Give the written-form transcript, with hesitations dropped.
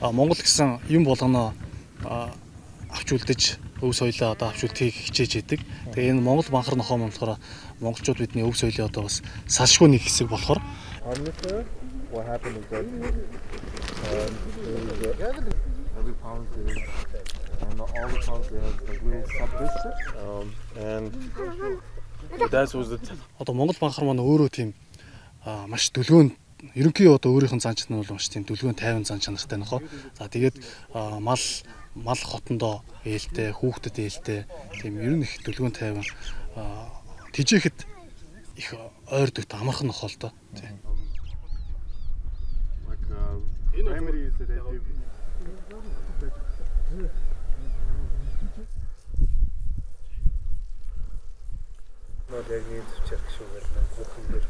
Монгол гэсэн юм болгоно авч үлдэж өв соёлоо одоо авч үлдэхийг хичээж идэг. Тэгээ энэ Монгол банхар нохоо маань болохоор монголчууд бидний өв соёлын одоо бас салшгүй нэг хэсэг болохоор what happened is that every pound is and all the pounds they have like little sub-district and that was the одоо Монгол банхар маань өөрөө тийм маш дүлгөөн ерөнхий одоо өөрийнх нь зан чанар бол маш тийм дүлгөөн тайван зан чанартай нөхөө. За тэгээд мал хотондоо ээлтэй, хүүхдэд ээлтэй тийм ер нь их дүлгөөн тайван тижээхэд их ойрдог амархан нохоо л доо. Тийм. Remedies that they do. No, they need to check sugar and cooking this.